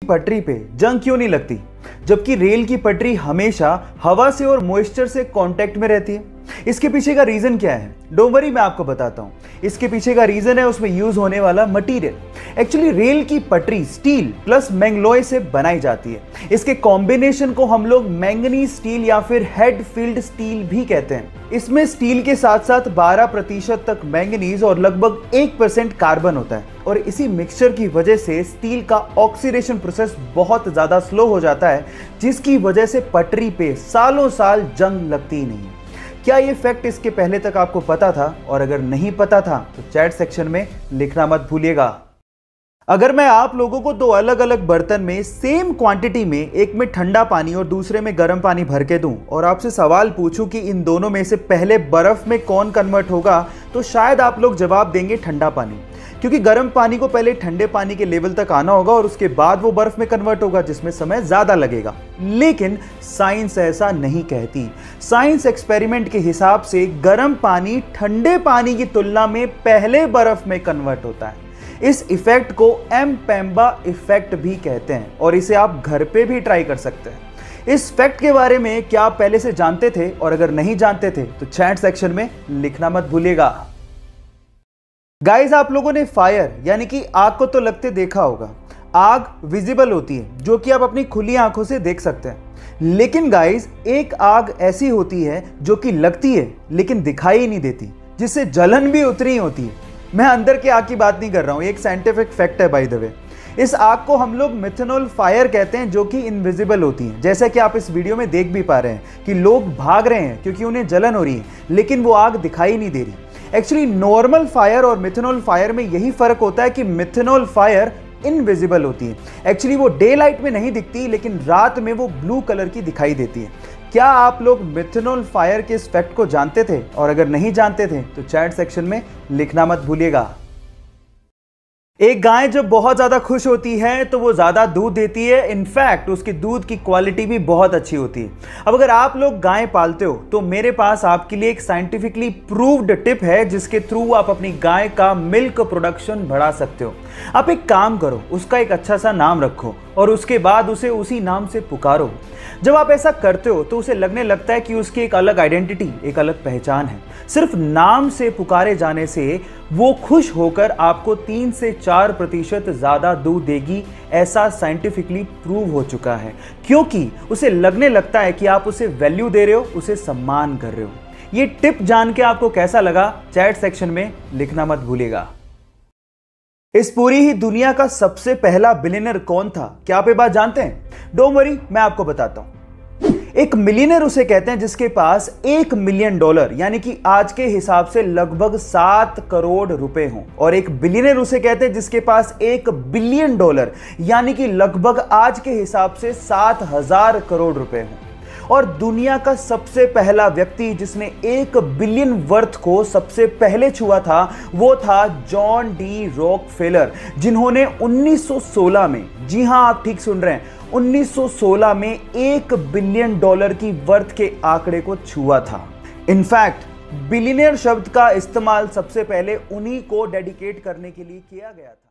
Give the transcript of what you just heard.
पटरी पे जंग क्यों नहीं लगती, जबकि रेल की पटरी हमेशा हवा से और मॉइस्चर से कांटेक्ट में रहती है? इसके पीछे का रीजन क्या है? डोंट वरी, मैं आपको बताता हूं। इसके पीछे का रीजन है उसमें यूज होने वाला मटेरियल। एक्चुअली रेल की पटरी स्टील प्लस मैंगलोय से बनाई जाती है। इसके कॉम्बिनेशन को हम लोग मैंगनीज स्टील या फिर हेड फील्ड स्टील भी कहते हैं। इसमें स्टील के साथ साथ 12% तक मैंगनीज और लगभग 1% कार्बन होता है, और इसी मिक्सचर की वजह से स्टील का ऑक्सीडेशन प्रोसेस बहुत ज्यादा स्लो हो जाता है, जिसकी वजह से पटरी पे सालों साल जंग लगती ही नहीं है। क्या ये फैक्ट इसके पहले तक आपको पता था? और अगर नहीं पता था तो चैट सेक्शन में लिखना मत भूलिएगा। अगर मैं आप लोगों को दो अलग अलग बर्तन में सेम क्वांटिटी में, एक में ठंडा पानी और दूसरे में गर्म पानी भर के दूं और आपसे सवाल पूछूं कि इन दोनों में से पहले बर्फ में कौन कन्वर्ट होगा, तो शायद आप लोग जवाब देंगे ठंडा पानी, क्योंकि गर्म पानी को पहले ठंडे पानी के लेवल तक आना होगा और उसके बाद वो बर्फ में कन्वर्ट होगा, जिसमें समय ज्यादा लगेगा। लेकिन साइंस ऐसा नहीं कहती। साइंस एक्सपेरिमेंट के हिसाब से गर्म पानी ठंडे पानी की तुलना में पहले बर्फ में कन्वर्ट होता है। इस इफेक्ट को एम्पेम्बा इफेक्ट भी कहते हैं और इसे आप घर पे भी ट्राई कर सकते हैं। इस फैक्ट के बारे में क्या आप पहले से जानते थे? और अगर नहीं जानते थे तो चैट सेक्शन में लिखना मत भूलिएगा। गाइस, आप लोगों ने फायर यानी कि आग को तो लगते देखा होगा। आग विजिबल होती है, जो कि आप अपनी खुली आंखों से देख सकते हैं। लेकिन गाइस, एक आग ऐसी होती है जो कि लगती है लेकिन दिखाई नहीं देती, जिससे जलन भी उतनी होती है। मैं अंदर की आग की बात नहीं कर रहा हूं, एक साइंटिफिक फैक्ट है बाय द वे। इस आग को हम लोग मिथेनॉल फायर कहते हैं, जो कि इनविजिबल होती है। जैसा कि आप इस वीडियो में देख भी पा रहे हैं कि लोग भाग रहे हैं क्योंकि उन्हें जलन हो रही है, लेकिन वो आग दिखाई नहीं दे रही। एक्चुअली नॉर्मल फायर और मिथेनॉल फायर में यही फर्क होता है कि मिथेनॉल फायर इनविजिबल होती है। एक्चुअली वो डे लाइट में नहीं दिखती, लेकिन रात में वो ब्लू कलर की दिखाई देती है। क्या आप लोग मिथेनॉल फायर के इस फैक्ट को जानते थे? और अगर नहीं जानते थे तो चैट सेक्शन में लिखना मत भूलिएगा। एक गाय जब बहुत ज्यादा खुश होती है तो वो ज्यादा दूध देती है। इनफैक्ट उसके दूध की क्वालिटी भी बहुत अच्छी होती है। अब अगर आप लोग गाय पालते हो तो मेरे पास आपके लिए एक साइंटिफिकली प्रूव्ड टिप है, जिसके थ्रू आप अपनी गाय का मिल्क प्रोडक्शन बढ़ा सकते हो। आप एक काम करो, उसका एक अच्छा सा नाम रखो और उसके बाद उसे उसी नाम से पुकारो। जब आप ऐसा करते हो तो उसे लगने लगता है कि उसकी एक अलग आइडेंटिटी, एक अलग पहचान है। सिर्फ नाम से पुकारे जाने से वो खुश होकर आपको 3 से 4% ज्यादा दूध देगी। ऐसा साइंटिफिकली प्रूव हो चुका है, क्योंकि उसे लगने लगता है कि आप उसे वैल्यू दे रहे हो, उसे सम्मान कर रहे हो। ये टिप जान के आपको कैसा लगा? चैट सेक्शन में लिखना मत भूलिएगा। इस पूरी ही दुनिया का सबसे पहला बिलियनर कौन था? क्या आप ये बात जानते हैं? डोंट वरी, मैं आपको बताता हूं। एक मिलियनर उसे कहते हैं जिसके पास $1 मिलियन यानी कि आज के हिसाब से लगभग 7 करोड़ रुपए हों, और एक बिलियनर उसे कहते हैं जिसके पास $1 बिलियन यानी कि लगभग आज के हिसाब से 7,000 करोड़ रुपए हों। और दुनिया का सबसे पहला व्यक्ति जिसने 1 बिलियन वर्थ को सबसे पहले छुआ था, वो था जॉन डी रॉकफेलर, जिन्होंने 1916 में, जी हां आप ठीक सुन रहे हैं, 1916 में $1 बिलियन की वर्थ के आंकड़े को छुआ था। इनफैक्ट बिलियनियर शब्द का इस्तेमाल सबसे पहले उन्हीं को डेडिकेट करने के लिए किया गया था।